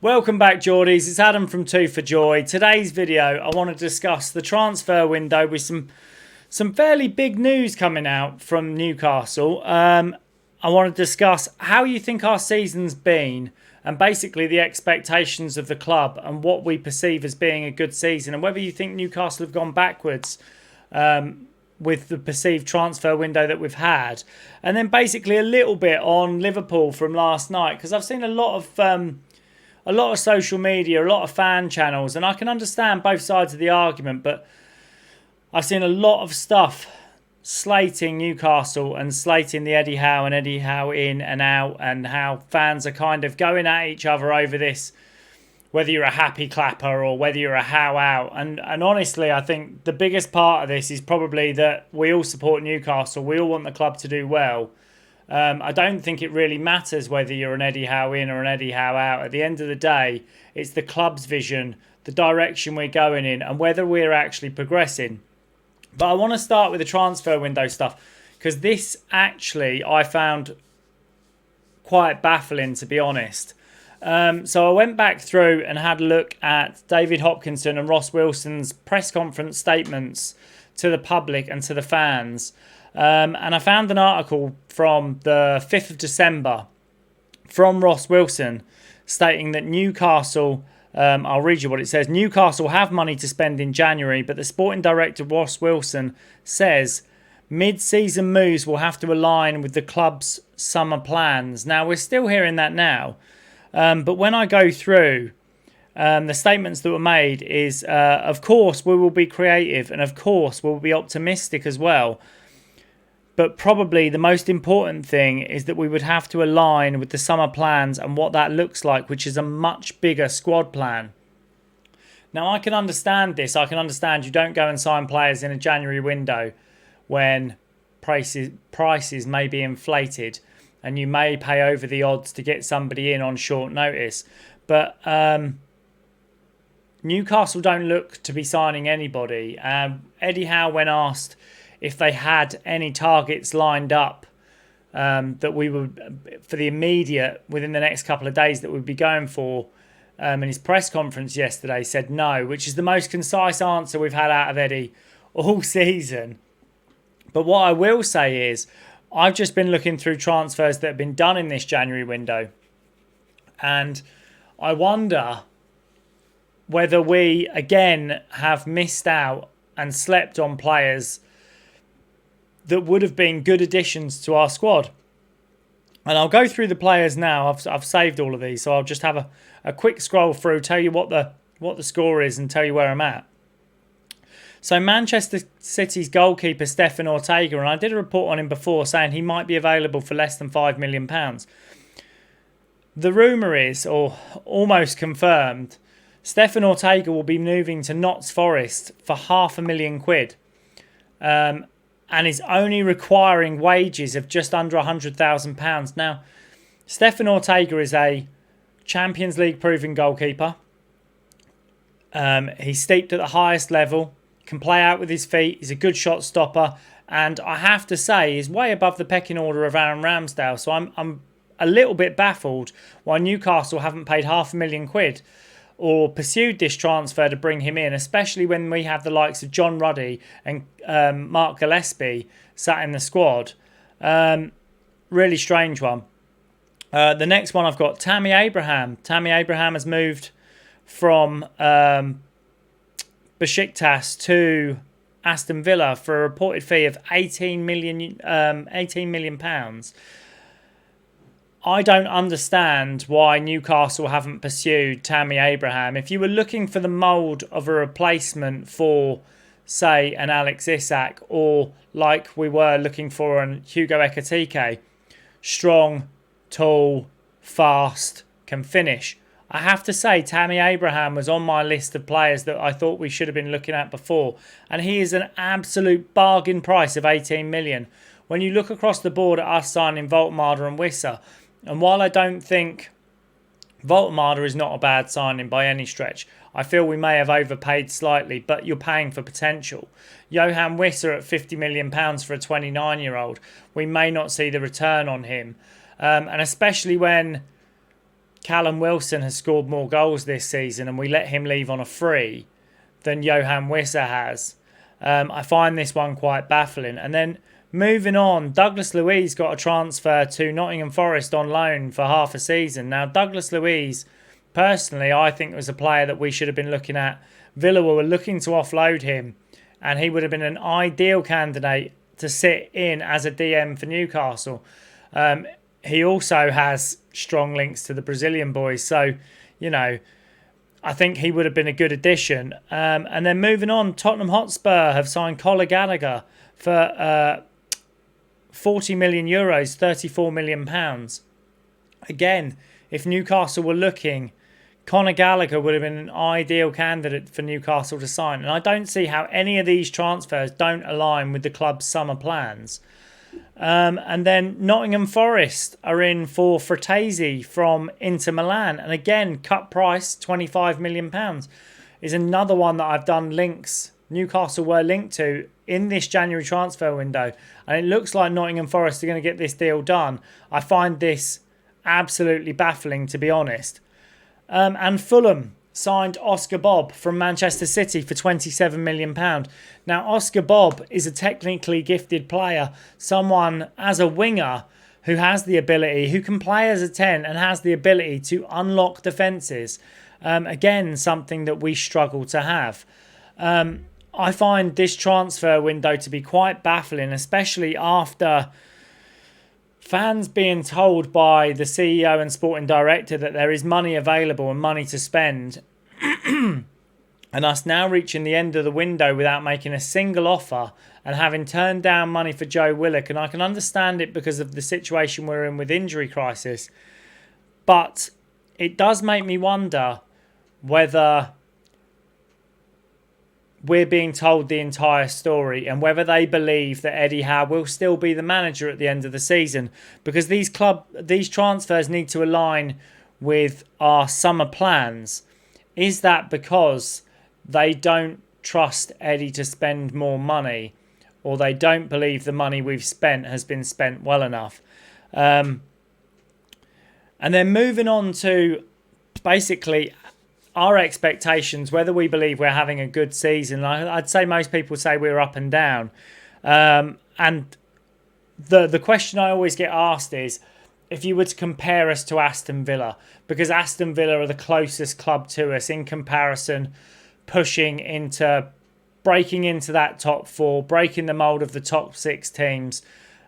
Welcome back, Geordies. It's Adam from Two for Joy. Today's video, I want to discuss the transfer window with some fairly big news coming out from Newcastle. I want to discuss how you think our season's been and basically the expectations of the club and what we perceive as being a good season, and whether you think Newcastle have gone backwards with the perceived transfer window that we've had. And then basically a little bit on Liverpool from last night, because I've seen a lot of social media, a lot of fan channels, and I can understand both sides of the argument, but I've seen a lot of stuff slating Newcastle and slating the Eddie Howe and Eddie Howe in and out, and how fans are kind of going at each other over this, whether you're a happy clapper or whether you're a Howe out. And honestly, I think the biggest part of this is probably that we all support Newcastle. We all want the club to do well. I don't think it really matters whether you're an Eddie Howe in or an Eddie Howe out. At the end of the day, it's the club's vision, the direction we're going in, and whether we're actually progressing. But I want to start with the transfer window stuff, because this actually I found quite baffling, to be honest. So I went back through and had a look at David Hopkinson and Ross Wilson's press conference statements to the public and to the fans. And I found an article from the 5th of December from Ross Wilson stating that Newcastle, I'll read you what it says. Newcastle have money to spend in January, but the sporting director Ross Wilson says mid-season moves will have to align with the club's summer plans. Now, we're still hearing that now. But when I go through the statements that were made is, of course, we will be creative, and of course, we'll be optimistic as well. But probably the most important thing is that we would have to align with the summer plans and what that looks like, which is a much bigger squad plan. Now, I can understand this. I can understand you don't go and sign players in a January window when prices may be inflated and you may pay over the odds to get somebody in on short notice. But Newcastle don't look to be signing anybody. Eddie Howe, when asked if they had any targets lined up that we would, for the immediate, within the next couple of days, that we'd be going for, in his press conference yesterday, said no, which is the most concise answer we've had out of Eddie all season. But what I will say is, I've just been looking through transfers that have been done in this January window, and I wonder whether we, again, have missed out and slept on players that would have been good additions to our squad. And I'll go through the players now. I've saved all of these, so I'll just have a quick scroll through, tell you what the score is and tell you where I'm at. So Manchester City's goalkeeper Stefan Ortega, and I did a report on him before saying he might be available for less than £5 million. The rumour is, or almost confirmed, Stefan Ortega will be moving to Notts Forest for £500,000. And is only requiring wages of just under £100,000. Now, Stefan Ortega is a Champions League proven goalkeeper. He's steeped at the highest level, can play out with his feet, he's a good shot stopper, and I have to say he's way above the pecking order of Aaron Ramsdale. So I'm a little bit baffled why Newcastle haven't paid £500,000 or pursued this transfer to bring him in, especially when we have the likes of John Ruddy and Mark Gillespie sat in the squad. Really strange one. The next one I've got, Tammy Abraham. Tammy Abraham has moved from Besiktas to Aston Villa for a reported fee of £18 million. I don't understand why Newcastle haven't pursued Tammy Abraham. If you were looking for the mould of a replacement for, say, an Alex Isak, or like we were looking for an Hugo Ekitike, strong, tall, fast, can finish, I have to say Tammy Abraham was on my list of players that I thought we should have been looking at before. And he is an absolute bargain price of £18 million. When you look across the board at us signing Voltmada and Wissa, and while I don't think Voltmada is not a bad signing by any stretch, I feel we may have overpaid slightly, but you're paying for potential. Johan Wissa at £50 million for a 29-year-old, we may not see the return on him. And especially when Callum Wilson has scored more goals this season and we let him leave on a free than Johan Wissa has. I find this one quite baffling. And then moving on, Douglas Luiz got a transfer to Nottingham Forest on loan for half a season. Now, Douglas Luiz, personally, I think was a player that we should have been looking at. Villa were looking to offload him, and he would have been an ideal candidate to sit in as a DM for Newcastle. He also has strong links to the Brazilian boys. So, you know, I think he would have been a good addition. And then moving on, Tottenham Hotspur have signed Conor Gallagher for 40 million euros, 34 million pounds. Again, if Newcastle were looking, Conor Gallagher would have been an ideal candidate for Newcastle to sign. And I don't see how any of these transfers don't align with the club's summer plans. And then Nottingham Forest are in for Fratesi from Inter Milan. And again, cut price, £25 million, is another one that I've done links. Newcastle were linked to in this January transfer window. And it looks like Nottingham Forest are going to get this deal done. I find this absolutely baffling, to be honest. And Fulham signed Oscar Bobb from Manchester City for £27 million. Now, Oscar Bobb is a technically gifted player, someone as a winger who has the ability, who can play as a 10 and has the ability to unlock defences. Again, something that we struggle to have. I find this transfer window to be quite baffling, especially after fans being told by the CEO and sporting director that there is money available and money to spend, and us now reaching the end of the window without making a single offer and having turned down money for Joe Willock. And I can understand it because of the situation we're in with injury crisis. But it does make me wonder whether we're being told the entire story and whether they believe that Eddie Howe will still be the manager at the end of the season, because these transfers need to align with our summer plans. Is that because they don't trust Eddie to spend more money, or they don't believe the money we've spent has been spent well enough? And then moving on to basically our expectations, whether we believe we're having a good season. I'd say most people say we're up and down. And the question I always get asked is, if you were to compare us to Aston Villa, because Aston Villa are the closest club to us in comparison, breaking into that top four, breaking the mould of the top six teams.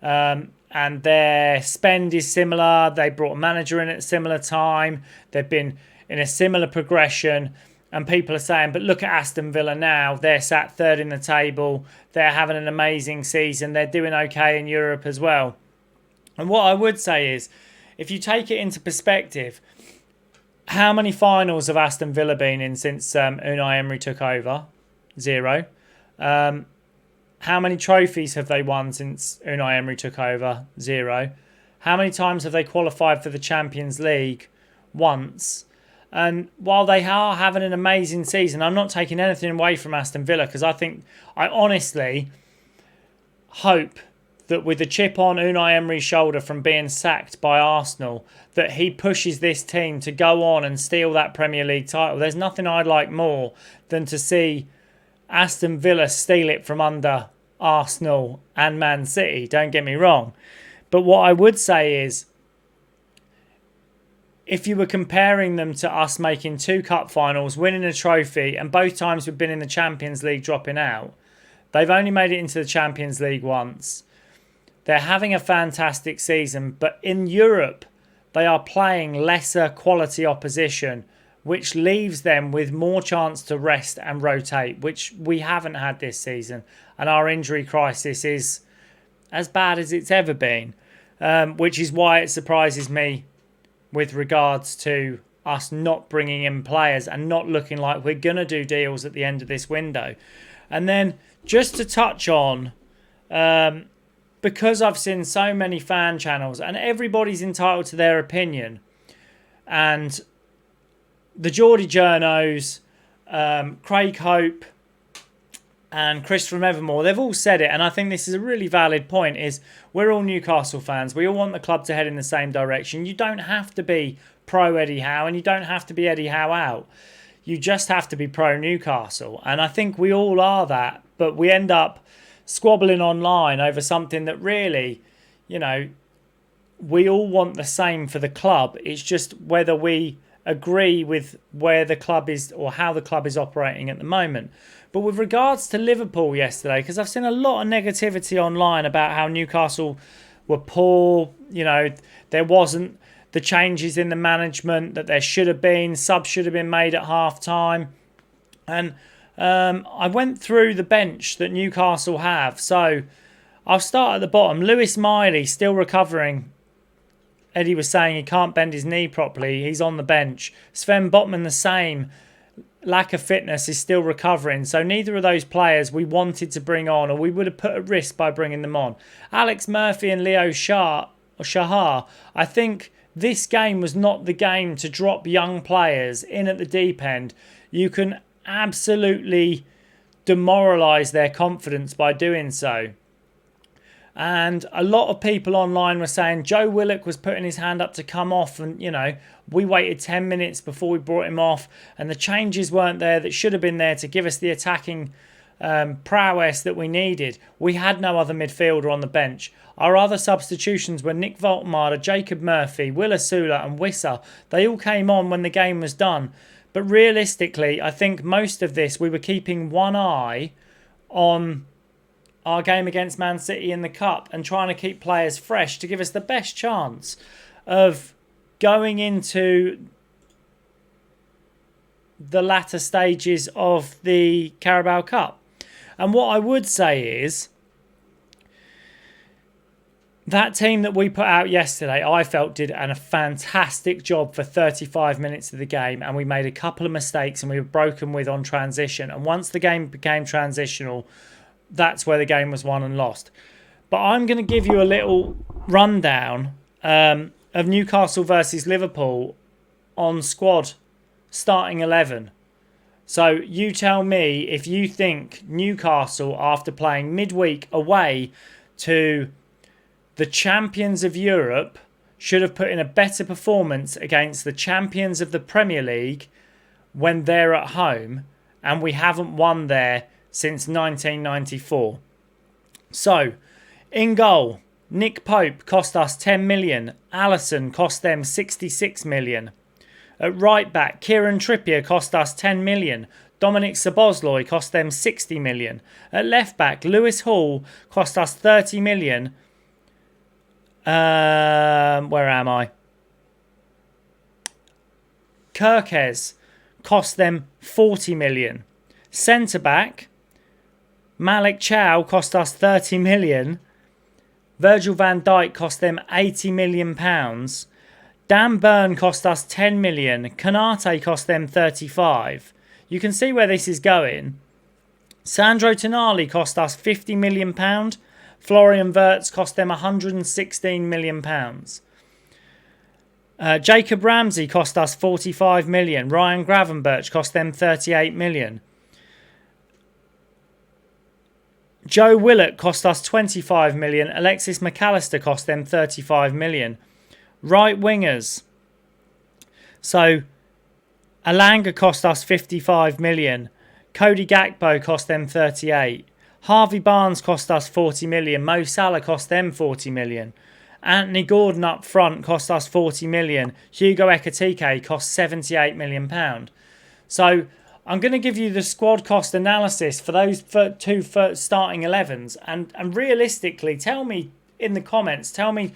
And their spend is similar. They brought a manager in at a similar time. They've been in a similar progression, and people are saying, but look at Aston Villa now. They're sat third in the table. They're having an amazing season. They're doing okay in Europe as well. And what I would say is, if you take it into perspective, how many finals have Aston Villa been in since Unai Emery took over? 0. How many trophies have they won since Unai Emery took over? 0. How many times have they qualified for the Champions League? Once. And while they are having an amazing season, I'm not taking anything away from Aston Villa, because I honestly hope that with the chip on Unai Emery's shoulder from being sacked by Arsenal, that he pushes this team to go on and steal that Premier League title. There's nothing I'd like more than to see Aston Villa steal it from under Arsenal and Man City, don't get me wrong. But what I would say is, if you were comparing them to us making 2 cup finals, winning a trophy, and both times we've been in the Champions League dropping out, they've only made it into the Champions League once. They're having a fantastic season, but in Europe, they are playing lesser quality opposition, which leaves them with more chance to rest and rotate, which we haven't had this season. And our injury crisis is as bad as it's ever been, which is why it surprises me with regards to us not bringing in players and not looking like we're going to do deals at the end of this window. And then just to touch on, because I've seen so many fan channels and everybody's entitled to their opinion, and the Geordie Journos, Craig Hope and Chris from Evermore, they've all said it, and I think this is a really valid point, is we're all Newcastle fans. We all want the club to head in the same direction. You don't have to be pro Eddie Howe and you don't have to be Eddie Howe out. You just have to be pro Newcastle. And I think we all are that, but we end up squabbling online over something that really, you know, we all want the same for the club. It's just whether we agree with where the club is or how the club is operating at the moment. But with regards to Liverpool yesterday, because I've seen a lot of negativity online about how Newcastle were poor, you know, there wasn't the changes in the management that there should have been, subs should have been made at half time. And I went through the bench that Newcastle have. So I'll start at the bottom. Lewis Miley still recovering. Eddie was saying he can't bend his knee properly. He's on the bench. Sven Botman the same. Lack of fitness, is still recovering. So neither of those players we wanted to bring on, or we would have put at risk by bringing them on. Alex Murphy and Leo Shahar. I think this game was not the game to drop young players in at the deep end. You can absolutely demoralise their confidence by doing so. And a lot of people online were saying Joe Willock was putting his hand up to come off, and, you know, we waited 10 minutes before we brought him off, and the changes weren't there that should have been there to give us the attacking prowess that we needed. We had no other midfielder on the bench. Our other substitutions were Nick Voltmar, Jacob Murphy, Will Asula and Wissa. They all came on when the game was done. But realistically, I think most of this we were keeping one eye on our game against Man City in the Cup and trying to keep players fresh to give us the best chance of going into the latter stages of the Carabao Cup. And what I would say is that team that we put out yesterday, I felt did a fantastic job for 35 minutes of the game, and we made a couple of mistakes and we were broken with on transition. And once the game became transitional, that's where the game was won and lost. But I'm going to give you a little rundown of Newcastle versus Liverpool on squad starting 11. So you tell me if you think Newcastle, after playing midweek away to the champions of Europe, should have put in a better performance against the champions of the Premier League when they're at home, and we haven't won there since 1994. So, in goal, Nick Pope cost us 10 million. Alisson cost them 66 million. At right back, Kieran Trippier cost us 10 million. Dominic Szoboszlai cost them 60 million. At left back, Lewis Hall cost us 30 million. Where am I? Kirkes cost them 40 million. Centre back, Malik Chow cost us 30 million. Virgil van Dijk cost them 80 million pounds. Dan Burn cost us 10 million. Konate cost them 35. You can see where this is going. Sandro Tonali cost us 50 million pound. Florian Wirtz cost them 116 million pounds. Jacob Ramsey cost us 45 million. Ryan Gravenberch cost them 38 million. Joe Willock cost us 25 million. Alexis McAllister cost them 35 million. Right wingers. So, Alanga cost us 55 million. Cody Gakpo cost them 38. Harvey Barnes cost us 40 million. Mo Salah cost them 40 million. Anthony Gordon up front cost us 40 million. Hugo Ekitike cost 78 million pound. So, I'm going to give you the squad cost analysis for those two starting 11s. And realistically, tell me in the comments, tell me,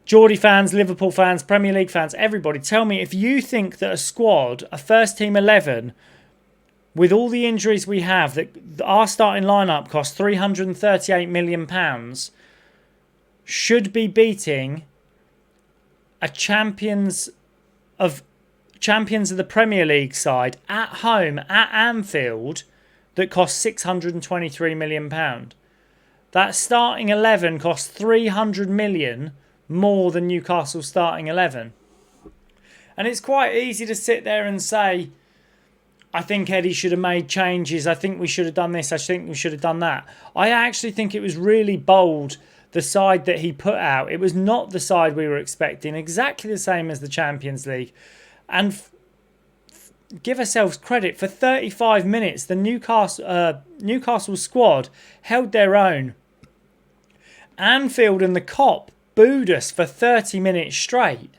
Geordie fans, Liverpool fans, Premier League fans, everybody, tell me if you think that a squad, a first team 11, with all the injuries we have, that our starting lineup costs £338 million, should be beating a champions of the Premier League side at home at Anfield that costs £623 million. That starting 11 costs 300 million more than Newcastle's starting 11. And it's quite easy to sit there and say, I think Eddie should have made changes. I think we should have done this. I think we should have done that. I actually think it was really bold the side that he put out. It was not the side we were expecting, exactly the same as the Champions League. And give ourselves credit, for 35 minutes, the Newcastle squad held their own. Anfield and the Kop booed us for 30 minutes straight.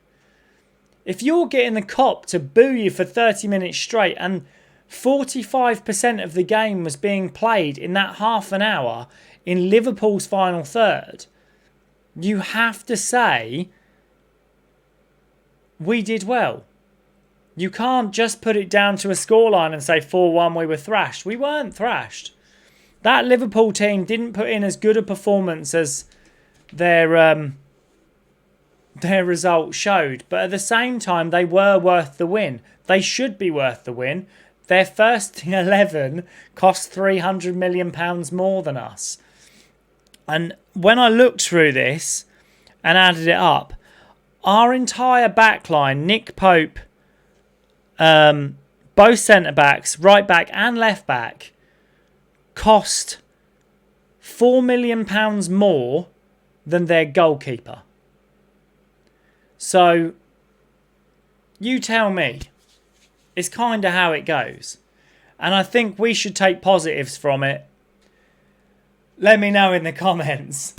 If you're getting the Kop to boo you for 30 minutes straight and 45% of the game was being played in that half an hour in Liverpool's final third, you have to say we did well. You can't just put it down to a scoreline and say 4-1 we were thrashed. We weren't thrashed. That Liverpool team didn't put in as good a performance as their result showed. But at the same time, they were worth the win. They should be worth the win. Their first 11 cost £300 million more than us. And when I looked through this and added it up, our entire backline, Nick Pope, both centre-backs, right back and left back, cost £4 million more than their goalkeeper. So, you tell me. It's kind of how it goes. And I think we should take positives from it. Let me know in the comments.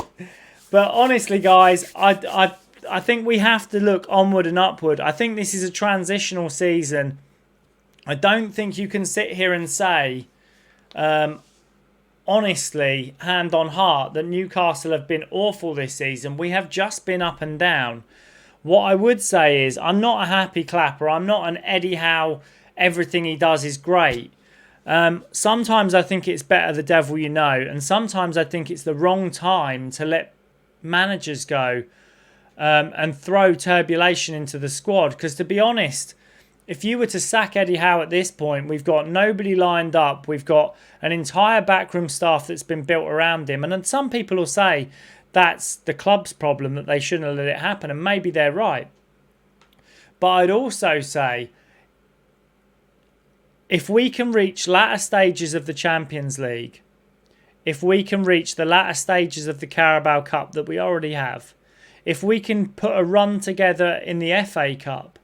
But honestly, guys, I think we have to look onward and upward. I think this is a transitional season. I don't think you can sit here and say, honestly, hand on heart, that Newcastle have been awful this season. We have just been up and down. What I would say is, I'm not a happy clapper. I'm not an Eddie Howe, everything he does is great. Sometimes I think it's better the devil you know. And sometimes I think it's the wrong time to let managers go and throw turbulation into the squad. Because to be honest, if you were to sack Eddie Howe at this point, we've got nobody lined up. We've got an entire backroom staff that's been built around him. And then some people will say that's the club's problem, that they shouldn't have let it happen. And maybe they're right. But I'd also say, if we can reach latter stages of the Champions League, if we can reach the latter stages of the Carabao Cup that we already have, if we can put a run together in the FA Cup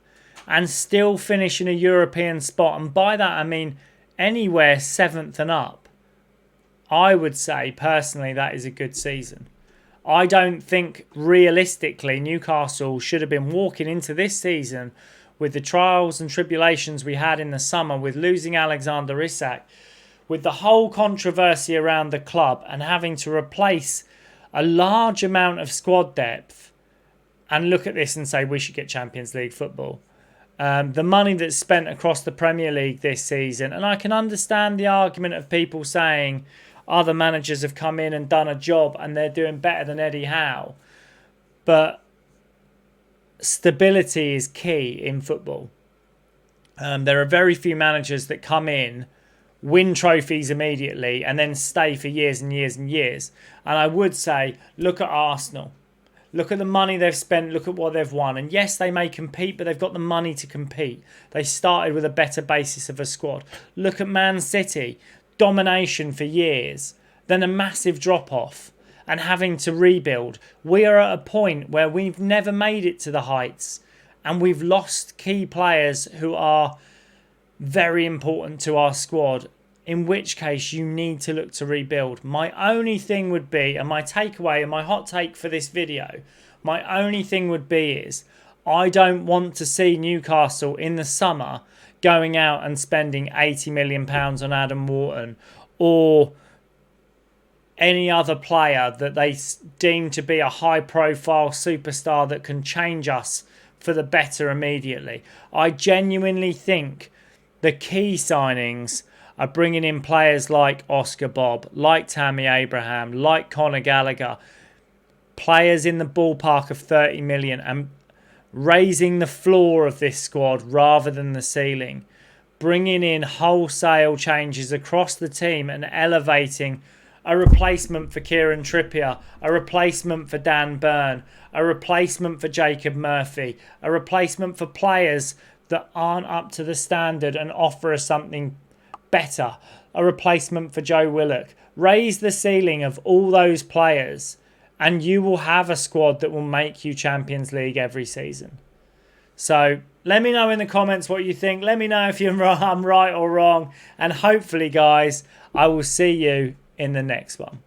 and still finish in a European spot, and by that I mean anywhere 7th and up, I would say personally that is a good season. I don't think realistically Newcastle should have been walking into this season with the trials and tribulations we had in the summer with losing Alexander Isak, with the whole controversy around the club and having to replace a large amount of squad depth, and look at this and say we should get Champions League football. The money that's spent across the Premier League this season, and I can understand the argument of people saying other managers have come in and done a job and they're doing better than Eddie Howe. But stability is key in football. There are very few managers that come in, win trophies immediately and then stay for years and years and years. And I would say, look at Arsenal. Look at the money they've spent. Look at what they've won. And yes, they may compete, but they've got the money to compete. They started with a better basis of a squad. Look at Man City. Domination for years. Then a massive drop-off and having to rebuild. We are at a point where we've never made it to the heights. And we've lost key players who are very important to our squad, in which case you need to look to rebuild. My only thing would be, and my takeaway and my hot take for this video, my only thing would be is, I don't want to see Newcastle in the summer going out and spending £80 million on Adam Wharton or any other player that they deem to be a high-profile superstar that can change us for the better immediately. I genuinely think the key signings are bringing in players like Oscar Bob, like Tammy Abraham, like Conor Gallagher, players in the ballpark of 30 million, and raising the floor of this squad rather than the ceiling, bringing in wholesale changes across the team and elevating a replacement for Kieran Trippier, a replacement for Dan Burn, a replacement for Jacob Murphy, a replacement for players that aren't up to the standard and offer us something better, a replacement for Joe Willock. Raise the ceiling of all those players and you will have a squad that will make you Champions League every season. So let me know in the comments what you think. Let me know if I'm right or wrong. And hopefully, guys, I will see you in the next one.